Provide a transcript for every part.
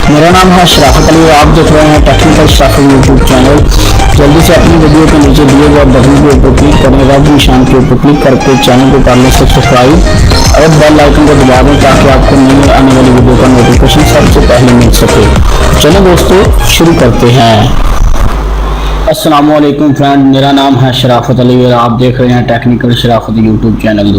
मेरा नाम है शराफत अली। आप देख रहे हैं टेक्निकल शराफत यूट्यूब चैनल। जल्दी से अपनी वीडियो के नीचे दिए गए बटन के ऊपर क्लिक करें, रेड निशान के ऊपर क्लिक करके चैनल को कर लें सब्सक्राइब और बेल आइकन को दबा दें ताकि आपको नई आने वाली वीडियो का नोटिफिकेशन सबसे पहले मिल सके। चलो दोस्तों शुरू करते हैं। अस्सलाम वालेकुम फ्रेंड, मेरा नाम है शराफत अली और आप देख रहे हैं टेक्निकल शराफत यूट्यूब चैनल।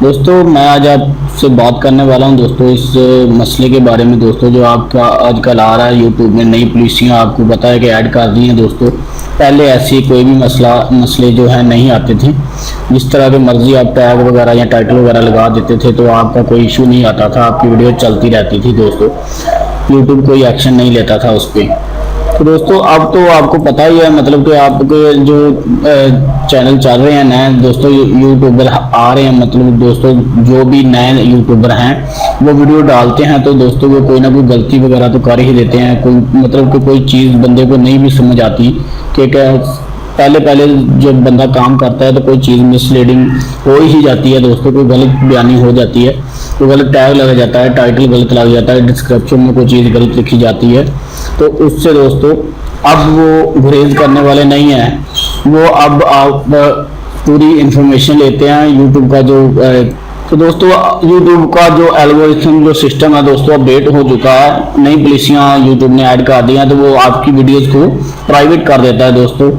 दोस्तों मैं आज आपसे बात करने वाला हूं दोस्तों इस मसले के बारे में दोस्तों, जो आपका आजकल आ रहा है यूट्यूब में। नई पॉलिसियां आपको पता है कि ऐड कर दी हैं दोस्तों। पहले ऐसी कोई भी मसले जो है नहीं आते थे। जिस तरह के मर्जी आप टैग वगैरह या टाइटल वगैरह लगा देते थे तो आपका कोई इशू नहीं आता था, आपकी वीडियो चलती रहती थी दोस्तों। यूट्यूब कोई एक्शन नहीं लेता था उस पर। तो दोस्तों अब तो आपको पता ही है, मतलब कि आपके जो चैनल चल रहे हैं नए दोस्तों, यूट्यूबर आ रहे हैं, मतलब दोस्तों जो भी नए यूट्यूबर हैं वो वीडियो डालते हैं तो दोस्तों वो कोई ना कोई गलती वगैरह तो कर ही देते हैं। कोई मतलब कि कोई चीज़ बंदे को नहीं भी समझ आती कि क्या पहले जब बंदा काम करता है तो कोई चीज़ मिसलीडिंग हो ही जाती है दोस्तों। कोई गलत बयानी हो जाती है, कोई गलत टैग लग जाता है, टाइटल गलत लग जाता है, डिस्क्रिप्शन में कोई चीज़ गलत लिखी जाती है। तो उससे दोस्तों अब वो गुरेज करने वाले नहीं हैं। वो अब आप पूरी इंफॉर्मेशन लेते हैं यूट्यूब का जो तो दोस्तों यूट्यूब का जो एल्गोरिथम जो सिस्टम है दोस्तों अपडेट हो चुका है। नई पॉलिसियां यूट्यूब ने ऐड कर दी हैं तो वो आपकी वीडियोज़ को प्राइवेट कर देता है दोस्तों।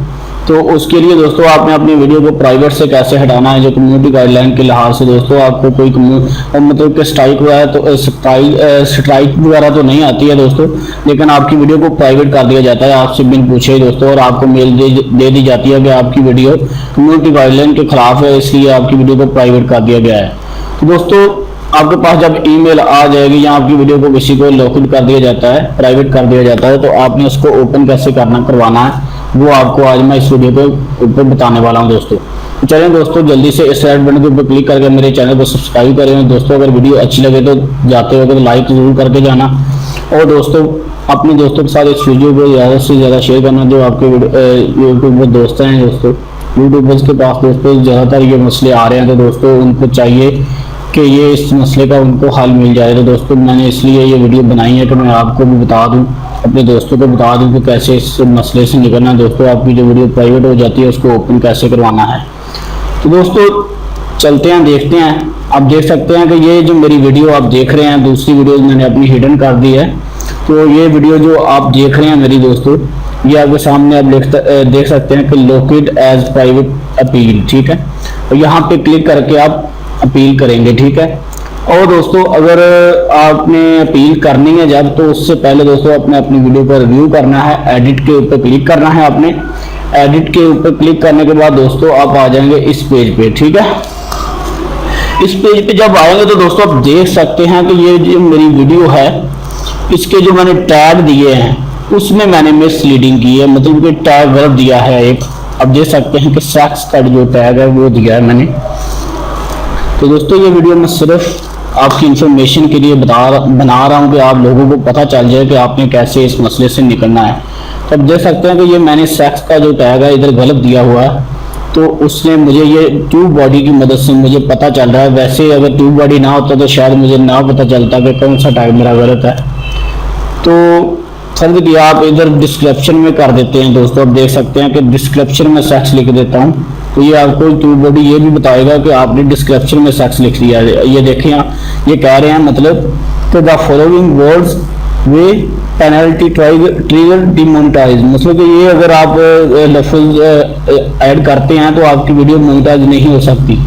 तो उसके लिए दोस्तों आपने अपनी वीडियो को प्राइवेट से कैसे हटाना है, जो कम्युनिटी गाइडलाइन के लिहाज से दोस्तों आपको कोई मतलब कि स्ट्राइक वगैरह तो स्ट्राइक वगैरह तो नहीं आती है दोस्तों, लेकिन आपकी वीडियो को प्राइवेट कर दिया जाता है आपसे बिन पूछे ही दोस्तों। और आपको मेल दे दी जाती है कि आपकी वीडियो कम्युनिटी गाइडलाइन के खिलाफ है, इसलिए आपकी वीडियो को प्राइवेट कर दिया गया है। तो दोस्तों आपके पास जब ईमेल आ जाएगी या आपकी वीडियो को किसी को लॉकआउट कर दिया जाता है, प्राइवेट कर दिया जाता है, तो आपने उसको ओपन कैसे करवाना है वो आपको आज मैं इस वीडियो के ऊपर बताने वाला हूं दोस्तों। तो चलें दोस्तों जल्दी से इस रेड बटन के ऊपर क्लिक करके मेरे चैनल को सब्सक्राइब करें दोस्तों। अगर वीडियो अच्छी लगे तो जाते हो तो लाइक जरूर करके जाना, और दोस्तों अपने दोस्तों के साथ इस वीडियो को ज़्यादा से ज़्यादा शेयर करना। जो आपके यूट्यूब पर दोस्त हैं दोस्तों, यूट्यूबर्स के पास दोस्तों ज़्यादातर ये मसले आ रहे हैं, तो दोस्तों उनको चाहिए कि ये इस मसले का उनको हल मिल जाए। तो दोस्तों मैंने इसलिए ये वीडियो बनाई है कि मैं आपको भी बता दूं, अपने दोस्तों को बता दूं कि कैसे इस मसले से निकलना है दोस्तों। आपकी जो वीडियो प्राइवेट हो जाती है उसको ओपन कैसे करवाना है। तो दोस्तों चलते हैं, देखते हैं। आप देख सकते हैं कि ये जो मेरी वीडियो आप देख रहे हैं, दूसरी वीडियो मैंने अपनी हिडन कर दी है। तो ये वीडियो जो आप देख रहे हैं मेरी दोस्तों, ये आपके सामने आप देख सकते हैं कि लोकेट एज प्राइवेट अपील, ठीक है। और यहाँ पे क्लिक करके आप अपील करेंगे, ठीक है। और दोस्तों अगर आपने अपील करनी है जब, तो उससे पहले दोस्तों अपनी वीडियो पर रिव्यू करना है। एडिट के ऊपर क्लिक करना है आपने। एडिट के ऊपर क्लिक करने के बाद दोस्तों आप आ जाएंगे इस पेज पे, ठीक है। इस पेज पे जब आएंगे तो दोस्तों आप देख सकते हैं कि ये जो मेरी वीडियो है इसके जो मैंने टैग दिए हैं उसमें मैंने मिसलीडिंग की है, मतलब कि टैग गलत दिया है एक। आप देख सकते हैं कि सेक्स का जो टैग है वो दिया है मैंने। तो दोस्तों ये वीडियो मैं सिर्फ आपकी इंफॉर्मेशन के लिए बना रहा हूँ कि आप लोगों को पता चल जाए कि आपने कैसे इस मसले से निकलना है। तो आप देख सकते हैं कि ये मैंने सेक्स का जो टैग है इधर गलत दिया हुआ है, तो उसने मुझे ये ट्यूब बॉडी की मदद से मुझे पता चल रहा है। वैसे अगर ट्यूब बॉडी ना होता तो शायद मुझे ना पता चलता कि कौन सा टैग मेरा गलत है। तो फर्ज किया आप इधर डिस्क्रिप्शन में कर देते हैं दोस्तों। आप देख सकते हैं कि डिस्क्रिप्शन में सेक्स लिख देता हूँ, तो ये आपको ट्यूब बॉडी ये भी बताएगा कि आपने डिस्क्रिप्शन में सेक्स लिख दिया है। ये देखें ये कह रहे हैं मतलब कि the following words way penalty trigger demonetize, मतलब कि ये अगर आप लफ्ज ऐड करते हैं तो आपकी वीडियो मोनेटाइज नहीं हो सकती,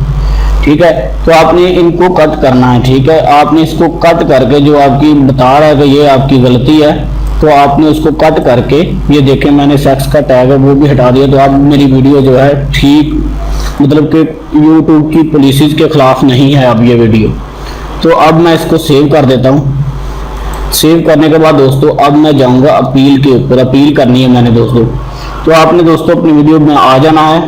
ठीक है। तो आपने इनको कट करना है, ठीक है। आपने इसको कट करके जो आपकी बता रहा है कि ये आपकी गलती है, तो आपने उसको कट करके ये देखें मैंने सेक्स का टैग है वो भी हटा दिया। तो अब मेरी वीडियो जो है ठीक, मतलब कि यूट्यूब की पॉलिसीज के खिलाफ नहीं है अब ये वीडियो। तो अब मैं इसको सेव कर देता हूँ। सेव करने के बाद दोस्तों अब मैं जाऊँगा अपील के ऊपर। अपील करनी है मैंने दोस्तों। तो आपने दोस्तों अपनी वीडियो में आ जाना है।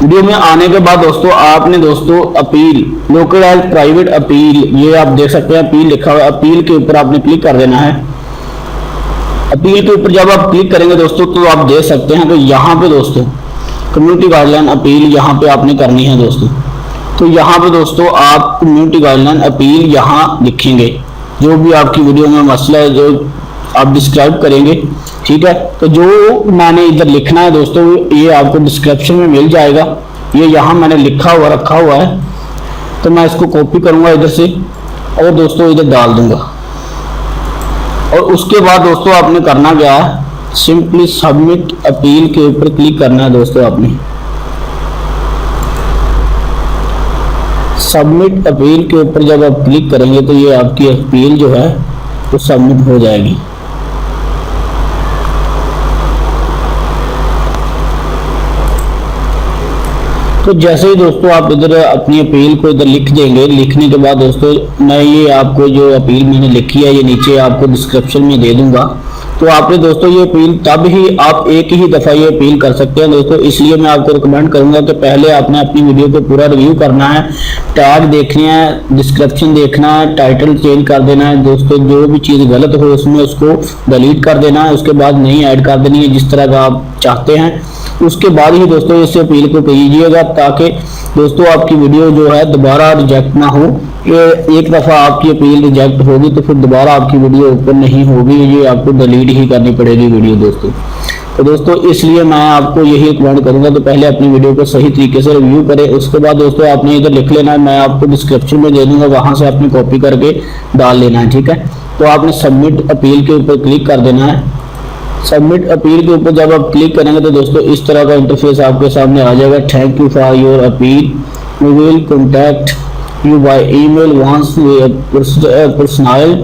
वीडियो में आने के बाद दोस्तों आपने दोस्तों appeal local as private appeal, ये आप देख सकते हैं अपील लिखा हुआ है। अपील के ऊपर आपने क्लिक कर देना है। अपील के ऊपर जब आप क्लिक करेंगे दोस्तों तो आप देख सकते हैं कि यहाँ पे दोस्तों कम्युनिटी गाइडलाइन अपील यहाँ पे आपने करनी है दोस्तों। तो यहाँ पे दोस्तों आप कम्युनिटी गाइडलाइन अपील यहाँ लिखेंगे। जो भी आपकी वीडियो में मसला है जो आप डिस्क्राइब करेंगे, ठीक है। तो जो मैंने इधर लिखना है दोस्तों ये आपको डिस्क्रिप्शन में मिल जाएगा, ये यहाँ मैंने लिखा हुआ रखा हुआ है। तो मैं इसको कॉपी करूँगा इधर से और दोस्तों इधर डाल दूंगा। और उसके बाद दोस्तों आपने करना क्या है, सिंपली सबमिट अपील के ऊपर क्लिक करना है दोस्तों। आपने सबमिट अपील के ऊपर जब आप क्लिक करेंगे तो ये आपकी अपील जो है वो सबमिट हो जाएगी। तो जैसे ही दोस्तों आप इधर अपनी अपील को इधर लिख देंगे, लिखने के बाद दोस्तों मैं ये आपको जो अपील मैंने लिखी है ये नीचे आपको डिस्क्रिप्शन में दे दूंगा। तो आपने दोस्तों ये अपील तब ही आप एक ही दफ़ा ये अपील कर सकते हैं दोस्तों। इसलिए मैं आपको रिकमेंड करूंगा कि पहले आपने अपनी वीडियो को पूरा रिव्यू करना है, टैग देखने हैं, डिस्क्रिप्शन देखना है, टाइटल चेंज कर देना है दोस्तों। जो भी चीज़ गलत हो उसमें उसको डिलीट कर देना है, उसके बाद नई ऐड कर देनी है जिस तरह का आप चाहते हैं। उसके बाद ही दोस्तों इस अपील को कीजिएगा ताकि दोस्तों आपकी वीडियो जो है दोबारा रिजेक्ट ना हो। ये एक दफ़ा आपकी अपील रिजेक्ट होगी तो फिर दोबारा आपकी वीडियो ओपन नहीं होगी, ये आपको डिलीट ही करनी पड़ेगी वीडियो दोस्तों। तो दोस्तों इसलिए मैं आपको यही रिकमेंड करूंगा कि पहले अपनी वीडियो को सही तरीके से रिव्यू करें। उसके बाद दोस्तों आपने इधर लिख लेना है, मैं आपको डिस्क्रिप्शन में दे दूंगा, वहां से आपने कॉपी करके डाल लेना है, ठीक है। तो आपने सबमिट अपील के ऊपर क्लिक कर देना है। सबमिट अपील के ऊपर जब आप क्लिक करेंगे तो दोस्तों इस तरह का इंटरफेस आपके सामने आ जाएगा। Thank you for your appeal, we will contact you by email once personal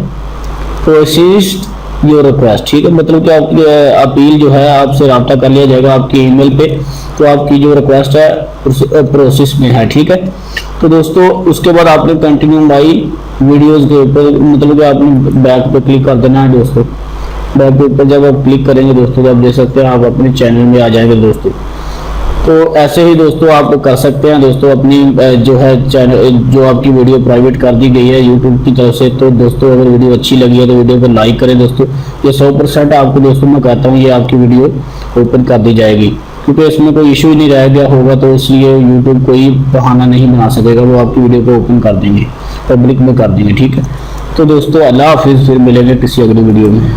processed your request, ठीक है। मतलब कि आपकी अपील जो है आपसे रब्ता कर लिया जाएगा आपकी ईमेल पे, तो आपकी जो रिक्वेस्ट है प्रोसेस में है, ठीक है। तो दोस्तों उसके बाद आपने कंटिन्यू माई वीडियोस के ऊपर मतलब कि आपने बैक पे क्लिक कर देना है दोस्तों। बैक के ऊपर जब आप क्लिक करेंगे दोस्तों तो आप देख सकते हैं आप अपने चैनल में आ जाएंगे दोस्तों। तो ऐसे ही दोस्तों आप कर सकते हैं दोस्तों अपनी जो है चैनल जो आपकी वीडियो प्राइवेट कर दी गई है यूट्यूब की तरफ से। तो दोस्तों अगर वीडियो अच्छी लगी है तो वीडियो को लाइक करें दोस्तों। ये 100% आपको दोस्तों मैं कहता हूँ ये आपकी वीडियो ओपन कर दी जाएगी, क्योंकि इसमें कोई इशू ही नहीं रह गया होगा। तो इसलिए यूट्यूब कोई बहाना नहीं बना सकेगा, वो आपकी वीडियो को ओपन कर देंगे, पब्लिक में कर देंगे, ठीक है। तो दोस्तों अल्लाह हाफिज़, फिर मिलेंगे किसी अगली वीडियो में।